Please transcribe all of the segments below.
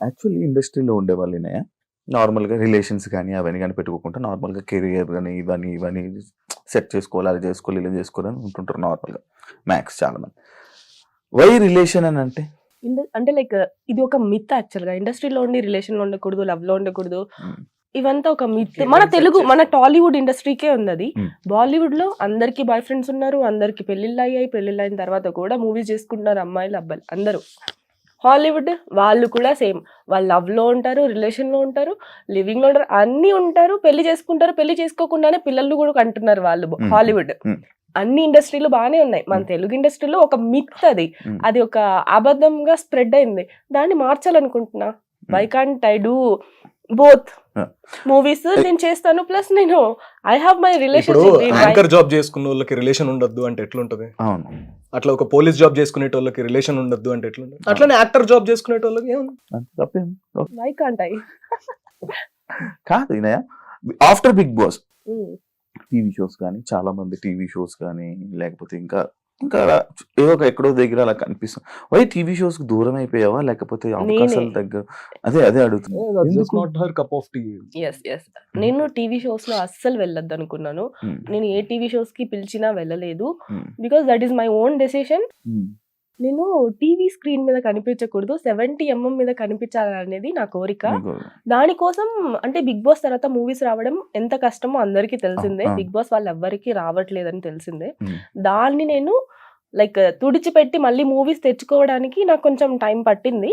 Actually ఇండస్ట్రీలో ఉండేవాళ్ళనే నార్మల్గా relations కానీ అవన్నీ కానీ పెట్టుకోకుండా నార్మల్గా కెరియర్ కానీ ఇవన్నీ సెట్ చేసుకోవాలి, అది చేసుకోవాలి, ఇలా చేసుకోవాలని ఉంటుంటారు నార్మల్గా మ్యాక్స్ చాలా మంది. వై రిలేషన్ అని అంటే లైక్ ఇది ఒక మిత్ యాక్చువల్ గా. ఇండస్ట్రీలో ఉండి రిలేషన్ లో ఉండకూడదు, లవ్ లో ఉండకూడదు, ఇవంతా ఒక మిత్. మన తెలుగు, మన టాలీవుడ్ ఇండస్ట్రీకే ఉంది అది. బాలీవుడ్ లో అందరికి బాయ్ ఫ్రెండ్స్ ఉన్నారు, అందరికి పెళ్లిళ్ళు అయ్యాయి, పెళ్లిళ్ళు అయిన తర్వాత కూడా మూవీస్ చేసుకుంటున్నారు అమ్మాయిలు అబ్బాయిలు అందరూ. హాలీవుడ్ వాళ్ళు కూడా సేమ్, వాళ్ళు లవ్ లో ఉంటారు, రిలేషన్ లో ఉంటారు, లివింగ్ లో ఉంటారు, అన్ని ఉంటారు, పెళ్లి చేసుకుంటారు, పెళ్లి చేసుకోకుండానే పిల్లలు కూడా కంటున్నారు వాళ్ళు. హాలీవుడ్ అన్ని ఇండస్ట్రీలు బాగానే ఉన్నాయి. మన తెలుగు ఇండస్ట్రీలో ఒక మిత్ అది, అది ఒక అబద్ధంగా స్ప్రెడ్ అయింది. దాన్ని మార్చాలనుకుంటున్నా. Why can't I do both movies నేను చేస్తాను, ప్లస్ నేను I have my relationship. Anchor job చేసుకున్న వాళ్ళకి రిలేషన్ ఉండొద్దు అంటే ఎట్లుంటది? అట్లా ఒక పోలీస్ జాబ్ చేసుకునేటోళ్ళకి రిలేషన్ ఉండొద్దు అంటే ఎట్లుంటది? అట్లానే యాక్టర్ జాబ్ చేసుకునేటోళ్ళకి వై కాంట్ ఐ? కాదు, after Bigg Boss TV shows కానీ, చాలా మంది టీవీ షోస్ కానీ లేకపోతే ఇంకా ఏదో ఒక ఎక్కడో దగ్గర అలా కనిపిస్తుంది. వై టీవీ షోస్ కు దూరం అయిపోయావా, లేకపోతే అవకాశాల దగ్గర? అదే అడుగుతున్నా. నేను టీవీ షోస్ లో అస్సలు వెళ్ళొద్దు అనుకున్నాను. నేను ఏ టీవీ షోస్ కి పిలిచినా వెళ్ళలేదు. Because that is my own decision. నేను టీవీ స్క్రీన్ మీద కనిపించకూడదు, 70mm మీద కనిపించాలనేది నా కోరిక. దానికోసం అంటే బిగ్ బాస్ తర్వాత మూవీస్ రావడం ఎంత కష్టమో అందరికీ తెలిసిందే. బిగ్ బాస్ వాళ్ళు ఎవ్వరికి రావట్లేదని తెలిసిందే. దాన్ని నేను లైక్ తుడిచిపెట్టి మళ్ళీ మూవీస్ తెచ్చుకోవడానికి నాకు కొంచెం టైం పట్టింది.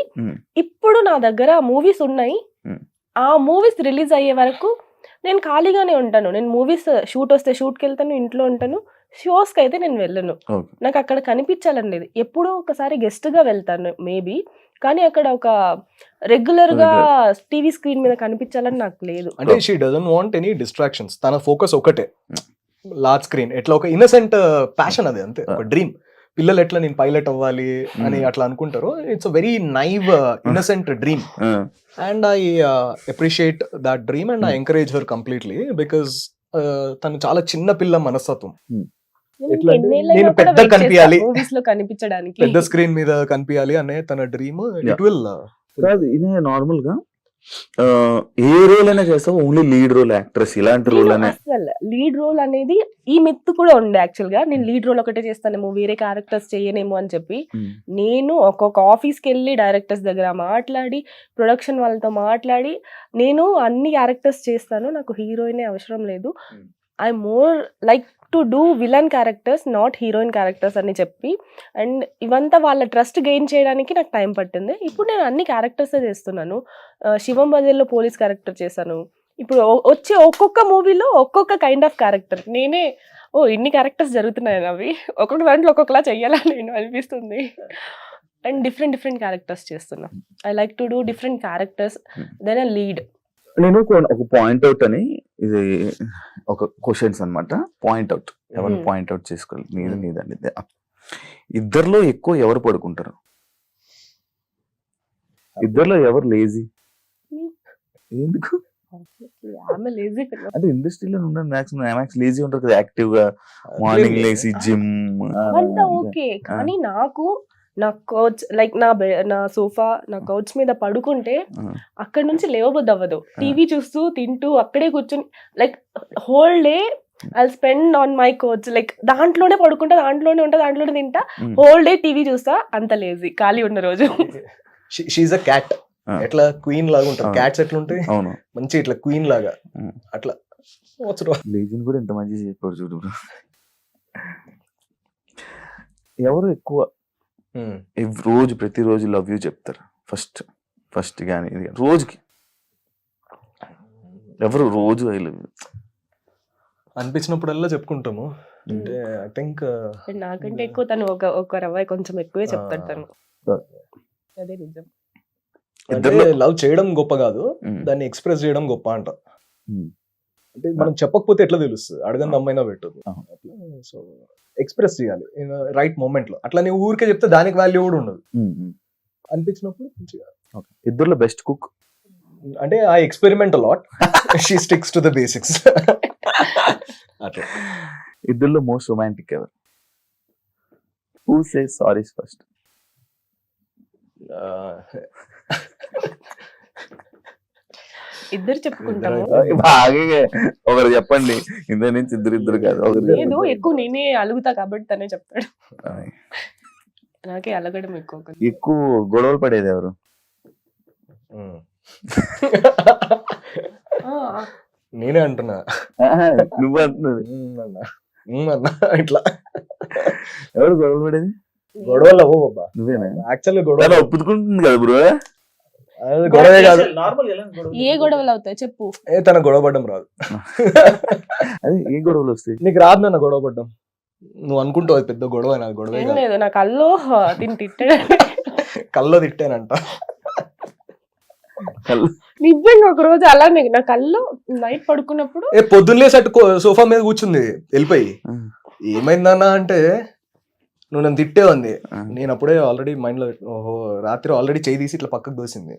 ఇప్పుడు నా దగ్గర మూవీస్ ఉన్నాయి. ఆ మూవీస్ రిలీజ్ అయ్యే వరకు నేను ఖాళీగానే ఉంటాను. నేను మూవీస్ షూట్ వస్తే షూట్కి వెళ్తాను, ఇంట్లో ఉంటాను. షోస్ కి అయితే నేను వెళ్ళను. నాకు అక్కడ కనిపించాలని లేదు. ఎప్పుడో ఒకసారి గెస్ట్ గా వెళ్తాను మేబీ, కానీ అక్కడ ఒక రెగ్యులర్ గా టీవీ స్క్రీన్ మీద కనిపించాలని నాకు లేదు. అంటే she doesn't want any distractions. తన ఫోకస్ ఒకటే, లార్జ్ స్క్రీన్. ఎట్లా ఒక ఇన్నసెంట్ ప్యాషన్ అది, అంతే. ఒక డ్రీమ్. పిల్లలు ఎట్లా నేను పైలట్ అవ్వాలి అని అట్లా అనుకుంటారు. It's a very naive innocent dream, and I appreciate that dream and I encourage her completely. Because తను చాలా చిన్న పిల్ల మనస్తత్వం. నేను పెద్ద కనిపించాలి, పెద్ద స్క్రీన్ మీద కనిపించాలి అనే తన డ్రీమ్. ఇట్ విల్ కాదు, ఇది నార్మల్ గా ఏ రోల్ అయినా చేస్తావు, ఓన్లీ లీడ్ రోల్ యాక్ట్రెస్ ఇలాంటి రోల్ అనే. అసలు లీడ్ రోల్ అనేది ఈ మిత్ కూడా ఉండే యాక్చువల్ గా. నేను లీడ్ రోల్ ఒకటే చేస్తానేమో, వేరే క్యారెక్టర్స్ చేయనేమో అని చెప్పి నేను ఒక్కొక్క ఆఫీస్కి వెళ్ళి డైరెక్టర్స్ దగ్గర మాట్లాడి, ప్రొడక్షన్ వాళ్ళతో మాట్లాడి నేను అన్ని క్యారెక్టర్స్ చేస్తాను. నాకు హీరోయిన్ అవసరం లేదు. I more like to do villain characters, not heroine characters అని చెప్పి. అండ్ ఇవంతా వాళ్ళ ట్రస్ట్ గెయిన్ చేయడానికి నాకు టైం పట్టింది. ఇప్పుడు నేను అన్ని క్యారెక్టర్స్ చేస్తున్నాను. శివం బజల్లో పోలీస్ క్యారెక్టర్ చేశాను. ఇప్పుడు వచ్చే ఒక్కొక్క మూవీలో ఒక్కొక్క కైండ్ ఆఫ్ క్యారెక్టర్. నేనే ఇన్ని క్యారెక్టర్స్ జరుగుతున్నాయి, అవి ఒక్కొక్క దాంట్లో ఒక్కొక్కలా చెయ్యాలని నేను అనిపిస్తుంది. అండ్ డిఫరెంట్ క్యారెక్టర్స్ చేస్తున్నా. I like to do different characters then a lead. నేను ఒక పాయింట్ అవుట్ అని, ఇది ఒక క్వశ్చన్స్ అనమాట. పాయింట్ అవుట్ ఎవరు పాయింట్ అవుట్ చేసుకోవాలి, నీదండి. ఇద్దరిలో ఎక్కువ ఎవరు పడుకుంటారు? ఇద్దరిలో ఎవరు లేజీ? ఎందుకు అంటే ఇండస్ట్రీలో ఉన్న మ్యాక్స్ లేజీ ఉంటారు కదా, యాక్టివ్ గా మార్నింగ్ లేసి జిమ్ అంతా ఓకే. కానీ నాకు నా కౌచ్ లైక్ నా సోఫా, నా కౌచ్ మీద పడుకుంటే అక్కడ నుంచి లేవబుద్ది అవ్వదు. టీవీ చూస్తూ తింటూ అక్కడే కూర్చొని like whole day I spend on my coach. Like దాంట్లోనే పడుకుంటా, దాంట్లోనే ఉంటా, దాంట్లోనే తింటా, హోల్ డే టీవీ చూస్తా. అంత లేజీ ఖాళీ ఉన్న రోజు. She a cat. ఎట్లా క్వీన్ లాగా ఉంటారు క్యాట్స్, ఎట్లా ఉంటాయి మంచి ఇట్లా క్వీన్ లాగా అట్లా. లేజీని కూడా ఎంత మంచి చెప్పారు చూడు. ఎవరు ఎక్కువ రోజు ప్రతిరోజు లవ్ యూ చెప్తారు? ఫస్ట్ కానీ రోజుకి ఎవరు రోజు ఐ లవ్ యూ అనిపించినప్పుడల్లా చెప్పుకుంటాము. అంటే ఐ థింక్ నాకంటే ఎక్కువ తను ఒక రవ్వ కొంచెం ఎక్కువే చెప్తాడు తను. అదే నిజం. ఇద్దరు లవ్ చేయడం గొప్ప కాదు, దాన్ని ఎక్స్ప్రెస్ చేయడం గొప్ప అంట. అంటే మనం చెప్పకపోతే ఎట్లా తెలుస్తుంది? అడగని అమ్మైనా పెట్టదు. సో ఎక్స్ప్రెస్ చేయాలి రైట్ మూమెంట్ లో. అట్లా నువ్వు ఊరికే చెప్తే దానికి వాల్యూ కూడా ఉండదు. అనిపించినప్పుడు మంచిగా. ఇద్దరులో బెస్ట్ కుక్ అంటే I experiment lot, she sticks to the basics. ఇద్దరులో మోస్ట్ రొమాంటిక్ ఎవరు? Who says sorry first? ఇద్దరు చెప్పుకుంటాము. బాగా ఒకరు చెప్పండి, ఇంత నుంచి ఇద్దరు కాదు ఒకరు లేదు, చెప్పండి. ఎక్కువ నేనే అలుగుతా కాబట్టి తనే చెప్తాడు. నాకే అలగడం ఎక్కువ కొంచెం. ఎక్కువ గొడవలు పడేది ఎవరు? ఆ, నేనే అంటున్నా. నువ్వు అంటున్నది. అన్నా ఇట్లా ఎవరు గొడవలు పడేది? గొడవలు అవ్వ బాబా. నువ్వేనా? యాక్చువల్లీ చాలా గొడవ ఒప్పుకుంటుంది కదా బ్రో. గొడవే కాదు. ఏ గొడవలు అవుతాయి చెప్పు. తన గొడవ పడ్డం రాదు. అదే ఏ గొడవలు వస్తాయి? నీకు రాదు నన్ను గొడవ పడ్డం. నువ్వు అనుకుంటావు అది పెద్ద గొడవ, నాకు గొడవే ఏం కాదు. లేదు, నా కల్లో తిని తిట్టాడు. కల్లో తిట్టానంట. నిజంగా ఒక రోజు అలానే నా కల్లో నైట్ పడుకున్నప్పుడు పొద్దున్నే సెట్ సోఫా మీద కూర్చుంది వెళ్ళిపోయి. ఏమైందన్నా అంటే నువ్వు నన్ను తిట్టే ఉంది. నేను అప్పుడే ఆల్రెడీ మైండ్ లో ఓహో రాత్రి ఆల్రెడీ చేయి తీసి ఇట్లా పక్కకు దోసింది.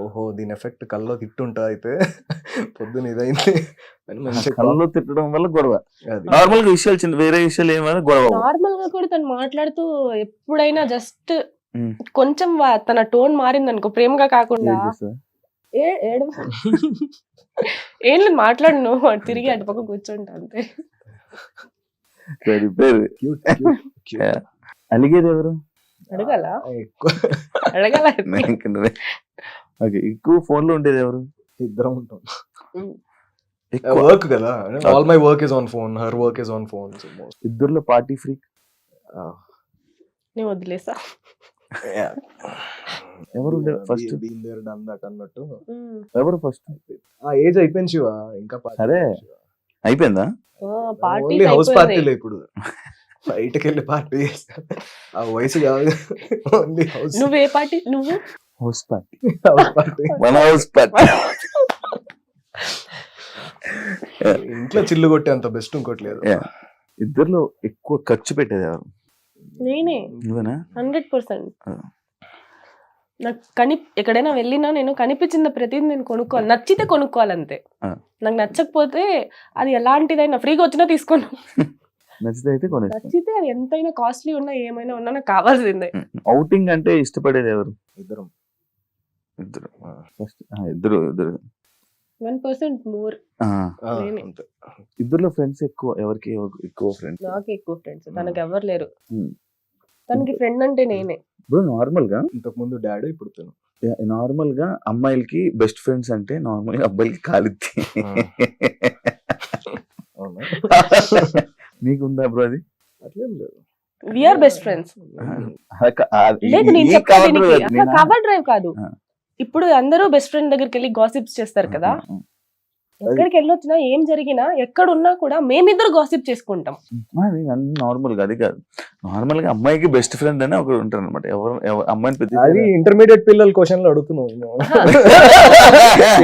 ఓహో దీని ఎఫెక్ట్ కల్లో తిట్టుంటా అయితే పొద్దున ఇదైంది అని మంచిగా కళ్ళు తిట్టడం వల్ల గొడవ. అది. నార్మల్ గా విషయాలు చిన్న వేరే విషయాలు ఏమైనా గొడవ. నార్మల్ గా కూడా తను మాట్లాడుతూ ఎప్పుడైనా జస్ట్ కొంచెం తన టోన్ మారింది అనుకో, ప్రేమగా కాకుండా ఏడు ఏం లేదు మాట్లాడను, తిరిగి అటు పక్క కూర్చుంటా అంతే. అలిగేది ఎవరు? అడగాల ఎక్కువ అడగాల. ఓకే, ఎక్కువ ఫోన్ లో ఉండేది ఎవరు? ఇద్దరం ఉంటాం. ఎక్కువ వర్క్ కదా, all my work is on phone, her work is on phone. ఇద్దరులో పార్టీ ఫ్రీక్ నేను వదిలేసా. ఎవరు ఫస్ట్? అన్నట్టు ఎవరు ఫస్ట్? ఆ ఏజ్ అయిపోయింది శివ, ఇంకా సరే అయిపోయిందా? పార్టీ హౌస్ పార్టీలే ఇప్పుడు. బయటకి వెళ్ళి పార్టీ ఆ వయసు కాదు. Only house. నువ్వే పార్టీ? నువ్వు హౌస్ పార్టీ. House party. మన హౌస్ పార్టీ. ఇంట్లో చిల్లు కొట్టే అంత బెస్ట్ ఇంకోటి లేదు. ఇద్దరులో ఎక్కువ ఖర్చు పెట్టేది ఎవరు? నేనే. నువ్వేనా? 100%. నాకు ఎక్కడైనా వెళ్ళినా నేను కనిపించిన ప్రతిదీ నేను కొనుక్కోవాలి, నచ్చితే కొనుక్కోవాలంతే. నాకు నచ్చకపోతే అది ఎలాంటిదైనా ఫ్రీగా వచ్చినా తీసుకోను. నచ్చితే అయితే కొనేస్తాను. నచ్చితే అది ఎంతైనా కాస్ట్లీ ఉన్నా ఏమైనా ఉన్నా నాకు కావాల్సిందే. ఔటింగ్ అంటే ఇష్టపడేది ఎవరు? ఇద్దరం. ఇద్దరు ఫస్ట్. ఇద్దరు 1% మోర్. ఇద్దరులో ఫ్రెండ్స్ ఎక్కువ ఎవరికి ఎక్కువ ఫ్రెండ్స్? నాకు ఎక్కువ ఫ్రెండ్స్, తనకి ఎవరు లేరు. తనకి ఫ్రెండ్ అంటే నేనే. ఇప్పుడు నార్మల్ గా ఇంతకు ముందు డాడీ, ఇప్పుడు తను. నార్మల్ గా అమ్మాయిలకి బెస్ట్ ఫ్రెండ్స్ అంటే నార్మల్ గా అబ్బాయిలకి కాలిద్ది. నీకుందా బ్రో అది? అట్లేం లేదు. We are best friends. లేదు నేను చెప్పేది కవర్ డ్రైవ్ కాదు. ఇప్పుడు అందరూ బెస్ట్ ఫ్రెండ్ దగ్గరికి వెళ్ళి గాసిప్స్ చేస్తారు కదా. ఎక్కడికి వెళ్ళొచ్చినా ఏం జరిగినా ఎక్కడున్నా కూడా మేమిద్దరు గాసిప్ చేసుకుంటాం. నార్మల్ గా అది కాదు, నార్మల్ గా అమ్మాయికి బెస్ట్ ఫ్రెండ్ అని ఒకరు ఉంటారు అనమాట. ఎవరు అమ్మాయిని పెద్ద అది ఇంటర్మీడియట్ పిల్లల క్వశ్చన్ లో అడుగుతున్నావు.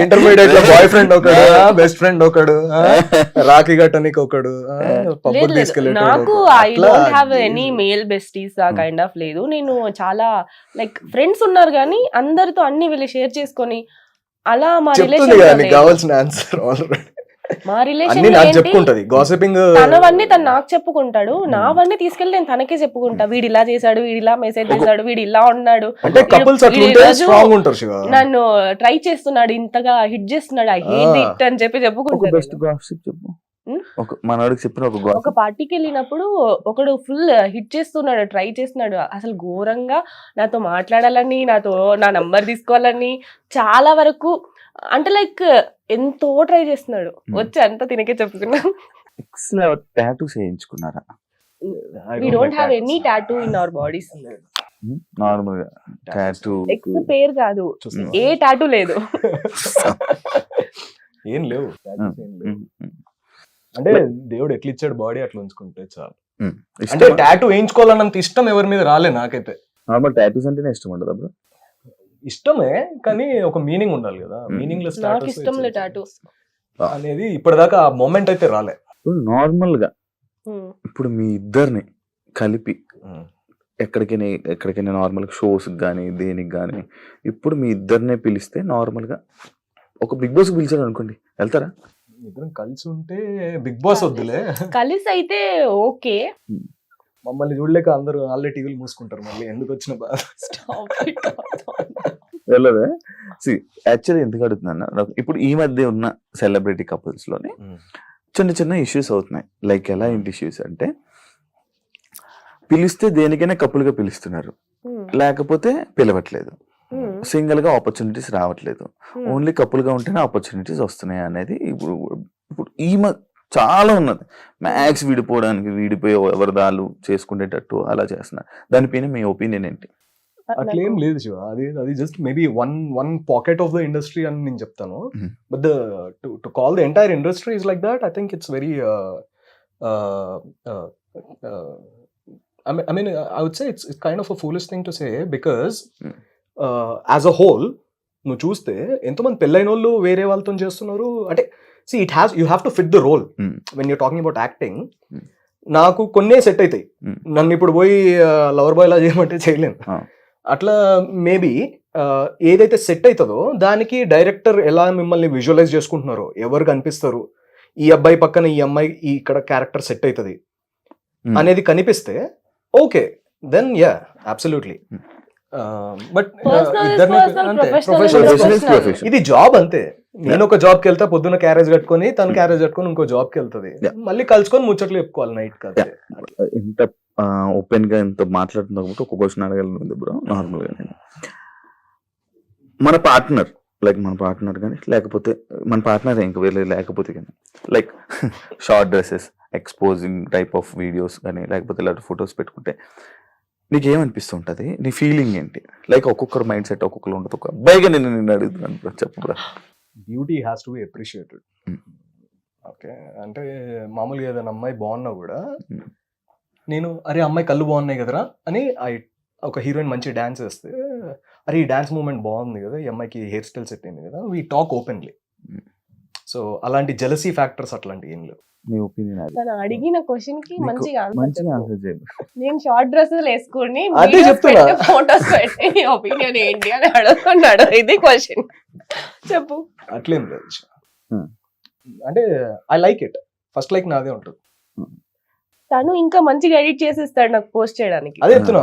ఇంటర్మీడియట్ లో బాయ్ ఫ్రెండ్ ఒకడు, బెస్ట్ ఫ్రెండ్ ఒకడు, రాఖీ గట్టనికి ఒకడు, పబ్బుకి తీసుకెళ్ళి. నాకు I don't have any male besties ఆ కైండ్ ఆఫ్ లేదు. నేను చాలా లైక్ ఫ్రెండ్స్ ఉన్నారు కానీ అందరితో అన్ని వీళ్ళు షేర్ చేసుకొని అలా మా రిలేషన్ కావాల్సిన ఆన్సర్ మా రిలేషన్ చెప్పుకుంటది. గాసిపింగ్ తనవన్నీ తను నాకు చెప్పుకుంటాడు, నావన్నీ తీసుకెళ్ళి నేను తనకే చెప్పుకుంటా. వీడి ఇలా చేశాడు, వీడి ఇలా మెసేజ్ చేశాడు, వీడి ఇలా ఉన్నాడు, నన్ను ట్రై చేస్తున్నాడు, ఇంతగా హిట్ చేస్తున్నాడు, ఐ హేట్ ఇట్ అని చెప్పుకుంటాడు. ఒక పార్టీకి వెళ్ళినప్పుడు ఒకడు ఫుల్ హిట్ చేస్తున్నాడు, ట్రై చేస్తున్నాడు, అసలు ఘోరంగా నాతో మాట్లాడాలని, నాతో నా నంబర్ తీసుకోవాలని చాలా వరకు, అంటే లైక్ ఎంతో ట్రై చేస్తున్నాడు. వచ్చి అంతా తినకే చెప్పుకున్నా. టాటూస్ చేయించుకున్నారా? We don't have any tattoo in our bodies. Normal గా టాటూ ఎక్స్ పేరు కాదు, ఏ టాటూ లేదు. ఏం లేవు. అంటే దేవుడు ఎట్లా ఇచ్చాడు బాడీ అట్లా ఉంచుకుంటే చాలు. అంటే టాటూ వేయించుకోవాలన్నంత ఇష్టం ఎవరి మీద రాలే నాకైతే. నార్మల్ టాటూస్ అంటేనే ఇష్టం ఉండదు అప్పుడు. ఇష్టమే కానీ ఒక మీనింగ్ ఉండాలి కదా. మీనింగ్ లెస్ నాకు ఇష్టం లేదు టాటూస్ అనేది ఇప్పటిదాకా ఆ మూమెంట్ అయితే రాలే. నార్మల్ గా ఇప్పుడు మీ ఇద్దరిని కలిపి ఎక్కడికైనా నార్మల్ షోస్ కానీ దేనికి కానీ ఇప్పుడు మీ ఇద్దరినే పిలిస్తే నార్మల్ గా ఒక బిగ్ బాస్ పిలిచారు అనుకోండి, వెళ్తారా? ఇద్దరం కలిసి ఉంటే బిగ్ బాస్ వద్దులే. కలిసి అయితే ఓకే, మమ్మల్ని చూడలేక అందరూ వాళ్ళే టీవీలు మూసుకుంటారు, మళ్ళీ ఎందుకు వచ్చిన బాధ. Stop it. వెళ్ళదే. యాక్చువల్లీ ఎందుకు అడుగుతున్నా, ఇప్పుడు ఈ మధ్య ఉన్న సెలబ్రిటీ కపుల్స్ లోనే చిన్న చిన్న ఇష్యూస్ అవుతున్నాయి. లైక్ ఎలా ఏంటి ఇష్యూస్ అంటే, పిలిస్తే దేనికైనా కపుల్గా పిలుస్తున్నారు, లేకపోతే పిలవట్లేదు, సింగిల్ గా ఆపర్చునిటీస్ రావట్లేదు, ఓన్లీ కపుల్గా ఉంటేనే ఆపర్చునిటీస్ వస్తున్నాయి అనేది ఇప్పుడు ఇప్పుడు చాలా ఉన్నది. మ్యాక్స్ విడిపోయి ఎవరిదాలు చేసుకునేటట్టు అలా చేస్తున్నారు. దానిపైన మీ ఒపీనియన్ ఏంటి? అట్లేం లేదు శివ, అది just maybe one pocket of the industry అని నేను చెప్తాను. But to call the entire industry is like that, I think it's very I mean, I would say it's kind of a foolish thing to say, because as a whole నువ్వు చూస్తే ఎంతోమంది పెళ్ళైన వాళ్ళు వేరే వాళ్ళతో చేస్తున్నారు. అంటే you have to fit the role when you're talking about acting. నాకు కొన్నే సెట్ అవుతాయి, నన్ను ఇప్పుడు పోయి లవర్ బాయ్ లా చేయమంటే చేయలేను. అట్లా మేబీ ఏదైతే సెట్ అవుతుందో దానికి డైరెక్టర్ ఎలా మిమ్మల్ని విజువలైజ్ చేసుకుంటున్నారో, ఎవరు కనిపిస్తారు, ఈ అబ్బాయి పక్కన ఈ అమ్మాయి ఇక్కడ క్యారెక్టర్ సెట్ అవుతుంది అనేది కనిపిస్తే okay, then ya absolutely. But ఇది జాబ్ అంతే. నేను ఒక జాబ్కి వెళ్తా, పొద్దున్న క్యారేజ్ కట్టుకొని, తను క్యారేజ్ కట్టుకొని ఇంకో జాబ్కి వెళ్తుంది, మళ్ళీ కలుసుకొని ముచ్చట్లు చెప్పుకోవాలి నైట్ కదా. ఇంత ఓపెన్ గా ఇంత మాట్లాడుతున్నా కాబట్టి ఒక క్వశ్చన్ అడగలను బ్రో. నార్మల్ గా నేను మన పార్ట్నర్ కానీ, లేకపోతే మన పార్ట్నర్ ఇంకా వేరే లేకపోతే కానీ, like short dresses, exposing type of videos కానీ, లేకపోతే ఇలాంటి ఫొటోస్ పెట్టుకుంటే నీకేమనిపిస్తుంటది? నీ ఫీలింగ్ ఏంటి? లైక్ ఒక్కొక్కరు మైండ్ సెట్ ఒక్కొక్కరు ఉండదు. ఒక అబ్బాయిగా నేను అడుగుతున్నాను, చెప్పు. Beauty has to be appreciated. Okay, అంటే మామూలుగా ఏదైనా అమ్మాయి బాగున్నా కూడా నేను అరే అమ్మాయి కళ్ళు బాగున్నాయి కదరా అని, ఒక హీరోయిన్ మంచి డాన్స్ వేస్తే అరే ఈ డాన్స్ మూమెంట్ బాగుంది కదా, ఈ అమ్మాయికి హెయిర్ స్టైల్ సెట్ అయింది కదా, వీ టాక్ ఓపెన్లీ. సో అలాంటి జెలసీ ఫ్యాక్టర్స్ అట్లాంటి ఏం లేవు. నీ ఒపీనియన్ అది? తను అడిగిన క్వశ్చన్ కి మంచిగా ఆన్సర్ చేయండి. నేను షార్ట్ డ్రెస్సెస్ వేసుకుని అదే చెప్తున్నా, ఫోటోస్ పెట్టి నీ ఒపీనియన్ ఏంటి అని అడుగుతున్నాడు. ఇది క్వశ్చన్, చెప్పు. అట్లేం లేదు, అంటే I like it, first like నాదే ఉంటుంది. తను ఇంకా మంచిగా ఎడిట్ చేసిస్తాడు నాకు పోస్ట్ చేయడానికి. అదే చెప్తున్నా,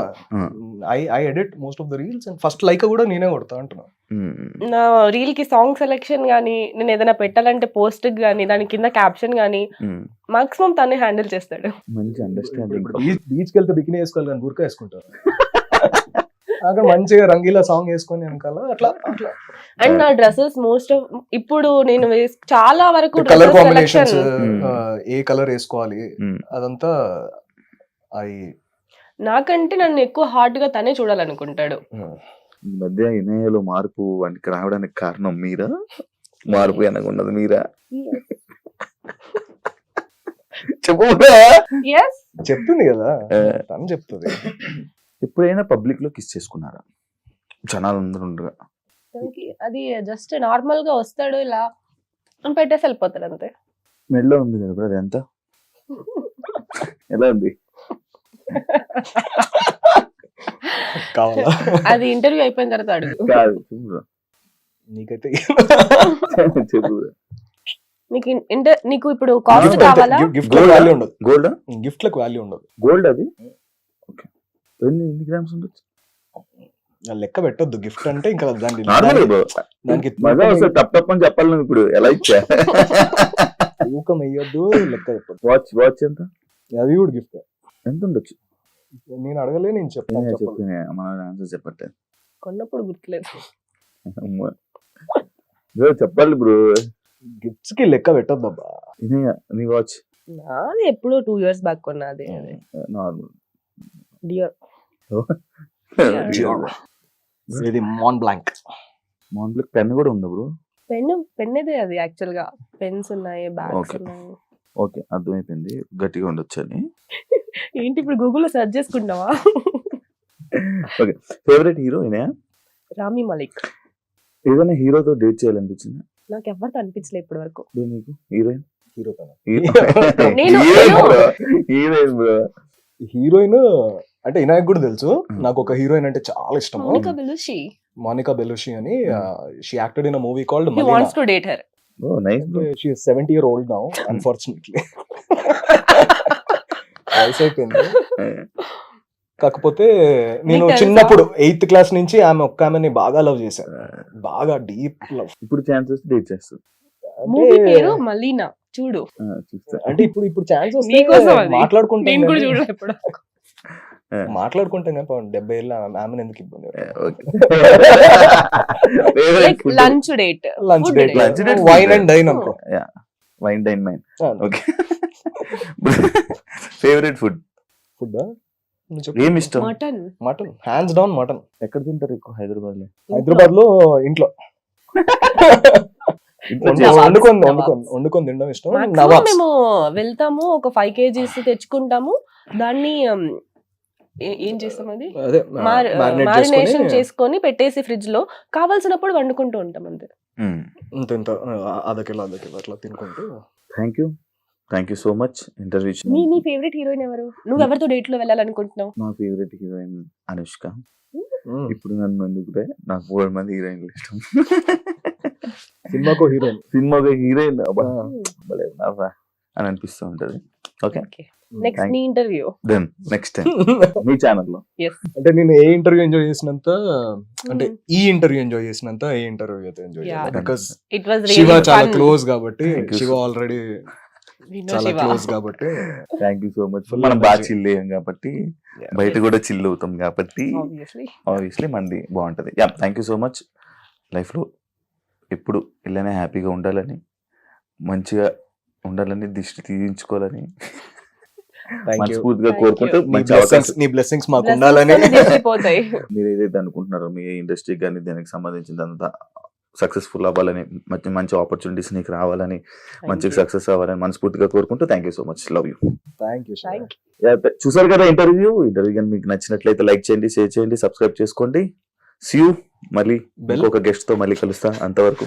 I edit most of the reels and first like కూడా నేనే కొడతా అంటున్నా. నా రీల్ కి సాంగ్ సెలెక్షన్ గానీ, నేను ఏదైనా పెట్టాలంటే పోస్ట్ గానీ, దాని కింద క్యాప్షన్ గానీ మాక్సిమం తనే హ్యాండిల్ చేస్తాడు. మంచి అండర్స్టాండింగ్. బీచ్కి వెళ్తే బికినీ వేసుకోవాలి కానీ బుర్కా వేసుకుంటారు, అక్కడ మంచిగా రంగీలా సాంగ్ వేసుకొని వెనకాల అట్లా. అండ్ నా డ్రెస్సెస్ మోస్ట్ ఆఫ్ ఇప్పుడు నేను చాలా వరకు కలర్ కాంబినేషన్స్, ఏ కలర్ వేసుకోవాలి అదంతా నాకంటే నన్ను ఎక్కువ హార్డ్ గా తనే చూడాలనుకుంటాడు. ఈ మధ్య ఇనయలో మార్పు వానికి రావడానికి కారణం మీరా? మార్పు అనకున్నది మీరా? చెప్తుంది కదా, తను చెప్తుంది. ఎప్పుడైనా పబ్లిక్ లో కిస్ చేసుకున్నారా జనాలు అందరూ ఉండగా? అది జస్ట్ నార్మల్ గా వస్తాడు, ఇలా పెట్టేసి వెళ్ళిపోతాడు అంతే. మెడలో ఉంది కదా బ్రదర్, ఎంత ఎలా ఉంది? కావాలా? అది ఇంటర్వ్యూ అయిపోయిన తర్వాత అడుగు. నీకైతే నీకు ఇప్పుడు కాస్ట్ కావాలా? గిఫ్ట్ వాల్యూ ఉండదు. గోల్డ్? గిఫ్ట్ లకు వాల్యూ ఉండదు. గోల్డ్ అది ఎన్ని గ్రామ్స్ ఉండొచ్చు? లెక్క పెట్టొద్దు. గిఫ్ట్ అంటే ఇంకా దానికి తప్పని చెప్పాలి. ఇప్పుడు ఎలా ఇచ్చా ఊకం వేయొద్దు, లెక్క చెప్పొద్దు. వాచ్ ఎంత? అది కూడా గిఫ్ట్. ఎంత ఉండొచ్చు? నేను అడగలే, నేను చెప్పాను. ఆన్సర్ చెప్పట్లేదు, కొన్నప్పుడు గుర్తులేదు. చెప్పాలి బ్రో. గిఫ్ట్స్ కి లెక్క పెట్టొద్దు అబ్బా. నీ వాచ్? నాది ఎప్పుడో 2 years బ్యాక్ కొన్నది. Normal dear. ఇది మాన్ బ్లాంక్. పెన్ కూడా ఉందా బ్రో? పెన్నేదే అది యాక్చువల్ గా. పెన్స్ ఉన్నాయి, బ్యాగ్స్ ఉన్నాయి. ఓకే, అర్థమైపోయింది, గట్టిగా ఉండొచ్చు అని. ఏంటి ఇప్పుడు గూగుల్లో సెర్చ్ చేసుకుంటావా? Okay, favourite heroine? Ramie Malik. ఏదైనా హీరోతో డేట్ చేయాలనిపించిందా? నాకు ఎవరితో అనిపించలేదు ఇప్పటి వరకు. నీకు హీరోయిన్? హీరోయిన్ అంటే వినాయక్ కూడా తెలుసు. నాకు ఒక హీరోయిన్ అంటే చాలా ఇష్టం, మోనికా బెలూషి అని. She acted in a movie called He wants to date her. Oh, nice bro. She is 70 years old now, unfortunately. వయసు అయిపోయింది. కాకపోతే నేను నీకు తెలుసా? చిన్నప్పుడు 8th క్లాస్ నుంచి ఒక్క ఆమెని బాగా లవ్ చేశాను, బాగా డీప్ లవ్. ఇప్పుడు ఛాన్సెస్ డేట్ చేస్తుంది. మూవీ పేరు మలీనా, చూడు. చూస్తా. అంటే ఇప్పుడు ఛాన్స్ వస్తే నీకోసం అది. మాట్లాడుకుంటాం నేను కూడా కానీ- చూడలే ఎప్పుడు. మాట్లాడుకుంటాం కానీ 70 ఏళ్ళ ఆమెను ఎందుకు ఇబ్బంది? Like lunch date, lunch Food date, date. Lunch date, wine food and dine అనుకో. Wine dine mine. ఆ, ఓకే. ఫేవరెట్ ఫుడ్ ఫుడ్ ఏమి ఇష్టం? Mutton. Mutton, hands down mutton. ఎక్కడ తింటారు ఎక్కువ? హైదరాబాద్ లో హైదరాబాద్ లో ఇంట్లో వండుకొని తినడం ఇష్టం. Maximum నవాబ్స్ మేము వెళ్తాము, ఒక 5 kgs తెచ్చుకుంటాము, దాన్ని ఏం చేస్తాం, అది అదే marinate మారినేషన్ చేసుకొని చేసుకొని పెట్టేసి ఫ్రిడ్జ్ లో, కావాల్సినప్పుడు వండుకుంటూ ఉంటాం అంతే. ఇంత అదకిలో అట్లా తినుకుంటూ. Thank you so much interview. నీ ఫేవరెట్ హీరోయిన్ ఎవరు? నువ్వు ఎవరితో డేట్ లో వెళ్ళాలనుకుంటున్నావు? నా ఫేవరెట్ హీరోయిన్ అనుష్క. ఇప్పుడు నన్ను ఎందుకులే, నాకు 4 మంది హీరోయిన్లు ఇష్టం. సినిమాకు హీరోయిన్, సినిమాగా హీరోయిన్ అని అనిపిస్తూ ఉంటది. ఓకే, నెక్స్ట్ నీ ఇంటర్వ్యూ. దెన్ నెక్స్ట్ టైం మీ ఛానల్లో. అంటే నేను ఏ ఇంటర్వ్యూ ఎంజాయ్ చేసినంత, అంటే ఈ ఇంటర్వ్యూ ఎంజాయ్ చేసినంత ఏ ఇంటర్వ్యూ అయితే ఎంజాయ్ Yeah. చేయాలి. Because it was Shiva really చాలా ఫన్. క్లోజ్ కాబట్టి, Thank you. శివ ఆల్రెడీ చాలా క్లోజ్ కాబట్టి. Thank you so much. Full మనం బాగా energy. చిల్ అయ్యాం కాబట్టి, బయట కూడా చిల్ అవుతాం కాబట్టి ఆబ్వియస్లీ మంది బాగుంటది. Yeah, thank you so much. Life లో ఎప్పుడు ఇలానే హ్యాపీగా ఉండాలని, మంచిగా ఉండాలని, దిష్టి తీయించుకోవాలని థ్యాంక్ యూ. మనస్ఫూర్తిగా Thank కోరుకుంటూ you. మంచి అవకాశం నీ బ్లెస్సింగ్స్ మాకు Blessings ఉండాలని. తోనే తెలిసిపోతాయి. మీరు ఏదైతే అనుకుంటున్నారో మీ ఇండస్ట్రీకి కానీ దానికి సంబంధించినంత సక్సెస్ఫుల్ అవ్వాలని, మంచి మంచి ఆపర్చునిటీస్ నీకు రావాలని, మంచిగా సక్సెస్ అవ్వాలని మనస్ఫూర్తిగా కోరుకుంటూ thank you so much. Love you. Thank you. Thank you. చూసారు కదా ఇంటర్వ్యూ కానీ మీకు నచ్చినట్లయితే లైక్ చేయండి, షేర్ చేయండి, సబ్స్క్రైబ్ చేసుకోండి. See you. మళ్ళీ ఇంకొక గెస్ట్ తో మళ్ళీ కలుస్తా. అంతవరకు